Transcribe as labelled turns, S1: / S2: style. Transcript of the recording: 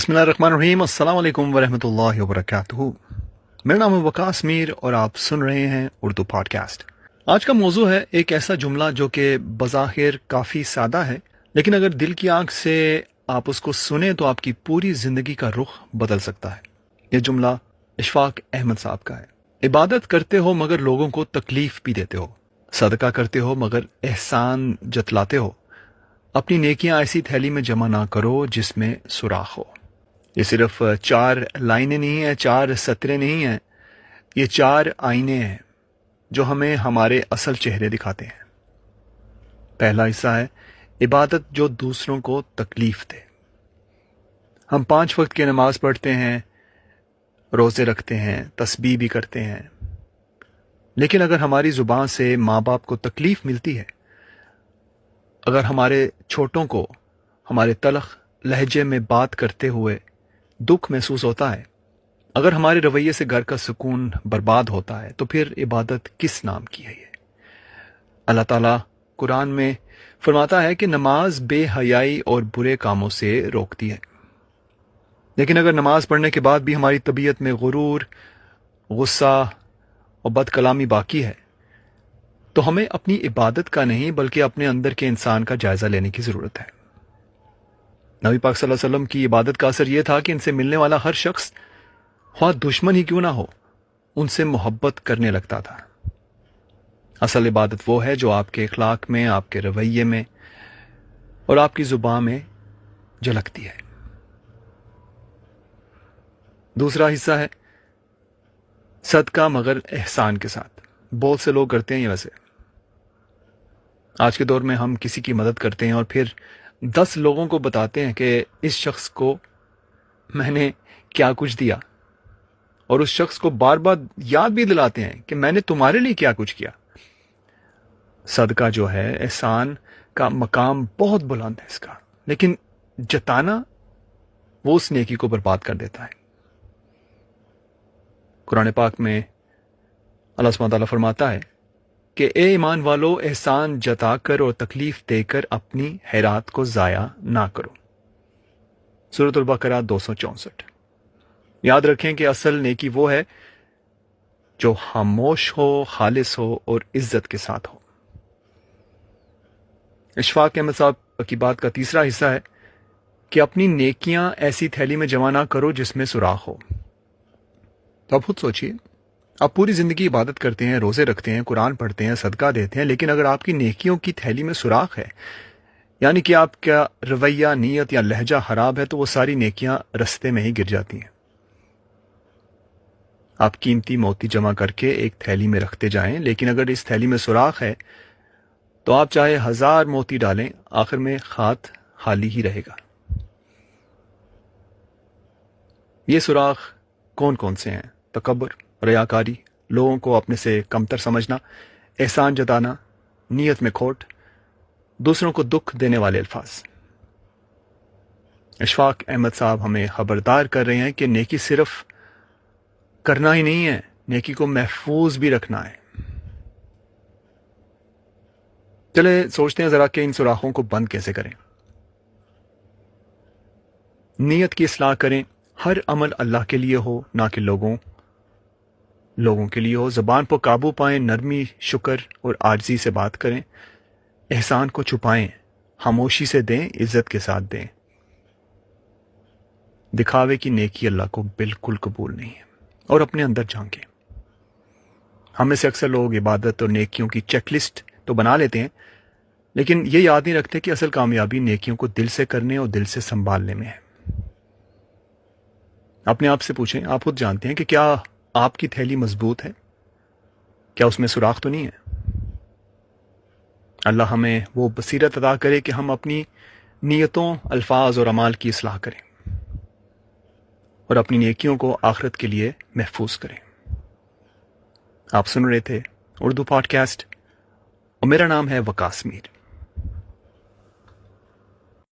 S1: بسم اللہ الرحمن الرحیم۔ السلام علیکم ورحمۃ اللہ وبرکاتہ۔ میرا نام ہے وقاص میر اور آپ سن رہے ہیں اردو پوڈ کاسٹ۔ آج کا موضوع ہے ایک ایسا جملہ جو کہ بظاہر کافی سادہ ہے، لیکن اگر دل کی آنکھ سے آپ اس کو سنیں تو آپ کی پوری زندگی کا رخ بدل سکتا ہے۔ یہ جملہ اشفاق احمد صاحب کا ہے۔ عبادت کرتے ہو مگر لوگوں کو تکلیف بھی دیتے ہو، صدقہ کرتے ہو مگر احسان جتلاتے ہو، اپنی نیکیاں ایسی تھیلی میں جمع نہ کرو جس میں سوراخ ہو۔ یہ صرف 4 لائنیں نہیں ہیں، 4 سطریں نہیں ہیں، یہ 4 آئینے ہیں جو ہمیں ہمارے اصل چہرے دکھاتے ہیں۔ پہلا حصہ ہے عبادت جو دوسروں کو تکلیف دے۔ ہم 5 وقت کی نماز پڑھتے ہیں، روزے رکھتے ہیں، تسبیح بھی کرتے ہیں، لیکن اگر ہماری زبان سے ماں باپ کو تکلیف ملتی ہے، اگر ہمارے چھوٹوں کو ہمارے تلخ لہجے میں بات کرتے ہوئے دکھ محسوس ہوتا ہے، اگر ہمارے رویے سے گھر کا سکون برباد ہوتا ہے، تو پھر عبادت کس نام کی ہے؟ یہ اللہ تعالیٰ قرآن میں فرماتا ہے کہ نماز بے حیائی اور برے کاموں سے روکتی ہے، لیکن اگر نماز پڑھنے کے بعد بھی ہماری طبیعت میں غرور، غصہ اور بد کلامی باقی ہے تو ہمیں اپنی عبادت کا نہیں بلکہ اپنے اندر کے انسان کا جائزہ لینے کی ضرورت ہے۔ نبی پاک صلی اللہ علیہ وسلم کی عبادت کا اثر یہ تھا کہ ان سے ملنے والا ہر شخص، خواہ دشمن ہی کیوں نہ ہو، ان سے محبت کرنے لگتا تھا۔ اصل عبادت وہ ہے جو آپ کے اخلاق میں، آپ کے رویے میں اور آپ کی زبان میں جھلکتی ہے۔ دوسرا حصہ ہے صدقہ مگر احسان کے ساتھ۔ بہت سے لوگ کرتے ہیں یہ ویسے۔ آج کے دور میں ہم کسی کی مدد کرتے ہیں اور پھر 10 لوگوں کو بتاتے ہیں کہ اس شخص کو میں نے کیا کچھ دیا، اور اس شخص کو بار بار یاد بھی دلاتے ہیں کہ میں نے تمہارے لیے کیا کچھ کیا۔ صدقہ جو ہے، احسان کا مقام بہت بلند ہے اس کا، لیکن جتانا وہ اس نیکی کو برباد کر دیتا ہے۔ قرآن پاک میں اللہ سبحانہ تعالیٰ فرماتا ہے کہ اے ایمان والو، احسان جتا کر اور تکلیف دے کر اپنی خیرات کو ضائع نہ کرو۔ سورۃ البقرہ 264۔ یاد رکھیں کہ اصل نیکی وہ ہے جو خاموش ہو، خالص ہو اور عزت کے ساتھ ہو۔ اشفاق احمد صاحب کی بات کا تیسرا حصہ ہے کہ اپنی نیکیاں ایسی تھیلی میں جمع نہ کرو جس میں سوراخ ہو۔ تو آپ خود سوچئے، آپ پوری زندگی عبادت کرتے ہیں، روزے رکھتے ہیں، قرآن پڑھتے ہیں، صدقہ دیتے ہیں، لیکن اگر آپ کی نیکیوں کی تھیلی میں سوراخ ہے، یعنی کہ آپ کا رویہ، نیت یا لہجہ خراب ہے، تو وہ ساری نیکیاں رستے میں ہی گر جاتی ہیں۔ آپ قیمتی موتی جمع کر کے ایک تھیلی میں رکھتے جائیں، لیکن اگر اس تھیلی میں سوراخ ہے تو آپ چاہے 1000 موتی ڈالیں، آخر میں خات خالی ہی رہے گا۔ یہ سوراخ کون کون سے ہیں؟ تکبر، ریاکاری، لوگوں کو اپنے سے کمتر سمجھنا، احسان جتانا، نیت میں کھوٹ، دوسروں کو دکھ دینے والے الفاظ۔ اشفاق احمد صاحب ہمیں خبردار کر رہے ہیں کہ نیکی صرف کرنا ہی نہیں ہے، نیکی کو محفوظ بھی رکھنا ہے۔ چلے سوچتے ہیں ذرا کہ ان سوراخوں کو بند کیسے کریں۔ نیت کی اصلاح کریں، ہر عمل اللہ کے لیے ہو، نہ کہ لوگوں کے لیے ہو۔ زبان پر قابو پائیں، نرمی، شکر اور عاجزی سے بات کریں۔ احسان کو چھپائیں، خاموشی سے دیں، عزت کے ساتھ دیں۔ دکھاوے کی نیکی اللہ کو بالکل قبول نہیں ہے، اور اپنے اندر جھانکیں۔ ہم میں سے اکثر لوگ عبادت اور نیکیوں کی چیک لسٹ تو بنا لیتے ہیں، لیکن یہ یاد نہیں رکھتے کہ اصل کامیابی نیکیوں کو دل سے کرنے اور دل سے سنبھالنے میں ہے۔ اپنے آپ سے پوچھیں، آپ خود جانتے ہیں کہ کیا آپ کی تھیلی مضبوط ہے؟ کیا اس میں سوراخ تو نہیں ہے؟ اللہ ہمیں وہ بصیرت عطا کرے کہ ہم اپنی نیتوں، الفاظ اور اعمال کی اصلاح کریں اور اپنی نیکیوں کو آخرت کے لیے محفوظ کریں۔ آپ سن رہے تھے اردو پوڈ کاسٹ، اور میرا نام ہے وقاص میر۔